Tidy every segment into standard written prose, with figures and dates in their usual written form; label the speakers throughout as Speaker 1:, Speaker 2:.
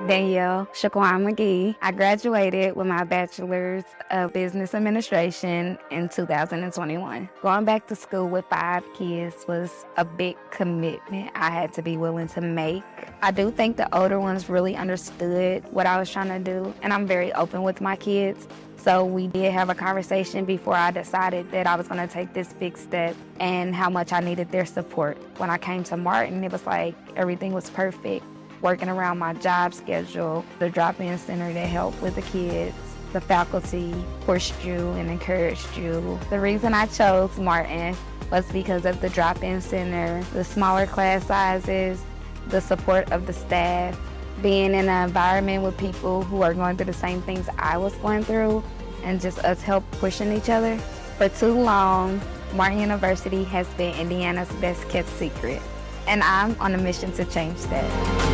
Speaker 1: Danielle Shaquan McGee. I graduated with my bachelor's of business administration in 2021. Going back to school with 5 kids was a big commitment I had to be willing to make. I do think the older ones really understood what I was trying to do, and I'm very open with my kids. So we did have a conversation before I decided that I was going to take this big step and how much I needed their support. When I came to Martin, it was like everything was perfect. Working around my job schedule, the drop-in center that helped with the kids, the faculty pushed you and encouraged you. The reason I chose Martin was because of the drop-in center, the smaller class sizes, the support of the staff, being in an environment with people who are going through the same things I was going through, and just us help pushing each other. For too long, Martin University has been Indiana's best kept secret, and I'm on a mission to change that.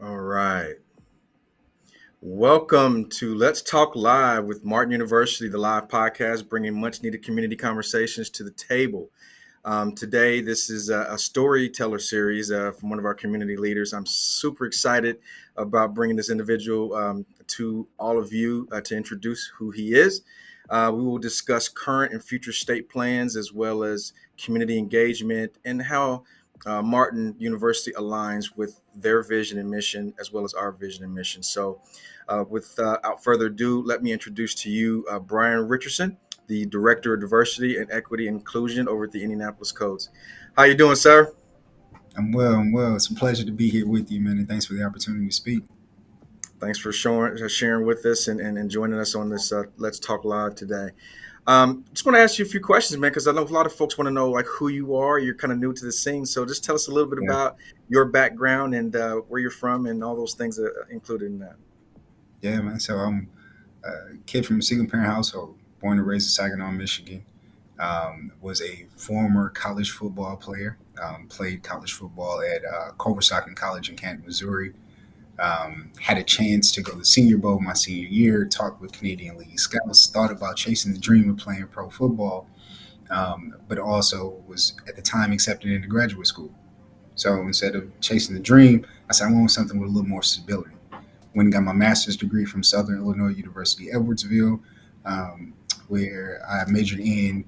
Speaker 2: All right. Welcome to Let's Talk Live with Martin University, the live podcast, bringing much needed community conversations to the table. Today, this is a storyteller series from one of our community leaders. I'm super excited about bringing this individual to all of you to introduce who he is. We will discuss current and future state plans, as well as community engagement and how Martin University aligns with their vision and mission, as well as our vision and mission. So without further ado, let me introduce to you Brian Richardson, the Director of Diversity and Equity and Inclusion over at the Indianapolis Codes. How you doing, sir?
Speaker 3: I'm well. It's a pleasure to be here with you, man, and thanks for the opportunity to speak.
Speaker 2: Thanks for sharing with us and joining us on this Let's Talk Live today. Just want to ask you a few questions, man, because I know a lot of folks want to know like who you are. You're kind of new to the scene, so just tell us a little bit
Speaker 3: Yeah,
Speaker 2: about your background and where you're from and all those things that are included in that.
Speaker 3: yeah, man. So I'm a kid from a single parent household, born and raised in Saginaw, Michigan. Was a former college football player. Played college football at Culver-Stockton College in Canton, Missouri. Had a chance to go to the Senior Bowl my senior year. Talked with Canadian League scouts. Thought about chasing the dream of playing pro football, but also was at the time accepted into graduate school. So instead of chasing the dream, I said I want something with a little more stability. Went and got my master's degree from Southern Illinois University, Edwardsville, um, where I majored in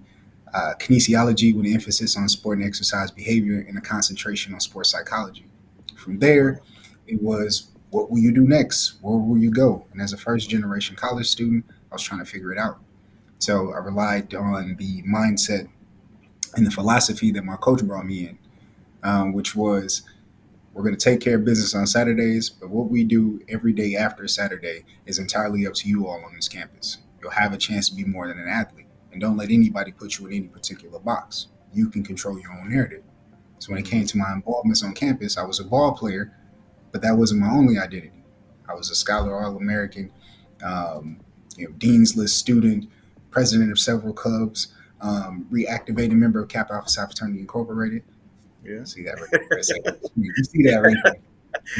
Speaker 3: kinesiology with an emphasis on sport and exercise behavior and a concentration on sports psychology. From there, it was what will you do next? Where will you go? And as a first generation college student, I was trying to figure it out. So I relied on the mindset and the philosophy that my coach brought me in, which was we're going to take care of business on Saturdays, but what we do every day after Saturday is entirely up to you all on this campus. You'll have a chance to be more than an athlete, and don't let anybody put you in any particular box. You can control your own narrative. So when it came to my involvements on campus, I was a ball player, but that wasn't my only identity. I was a scholar, All-American, um, Dean's List student, president of several clubs, reactivated member of Kappa Alpha Psi Fraternity Incorporated.
Speaker 2: Yeah,
Speaker 3: See that right there? You see that right there,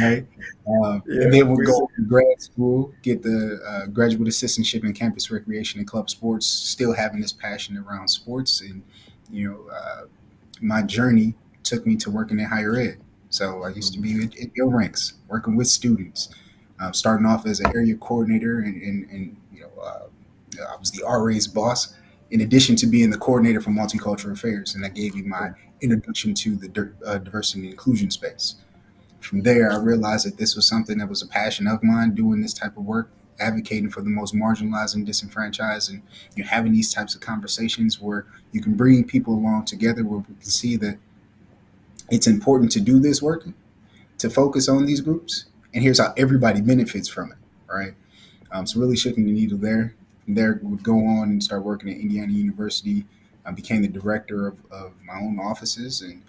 Speaker 3: right? And
Speaker 2: yeah,
Speaker 3: then we'll go to grad school, get the graduate assistantship in campus recreation and club sports, still having this passion around sports. And, you know, uh, my journey took me to working in higher ed. So I used to be in your ranks, working with students, starting off as an area coordinator, and I was the RA's boss, in addition to being the coordinator for multicultural affairs, and that gave me my introduction to the diversity and inclusion space. From there, I realized that this was something that was a passion of mine, doing this type of work, advocating for the most marginalized and disenfranchised, and having these types of conversations where you can bring people along together, where we can see that it's important to do this work, to focus on these groups, and here's how everybody benefits from it, right? So really shifting the needle there. From there, would go on and start working at Indiana University. I became the director of my own offices and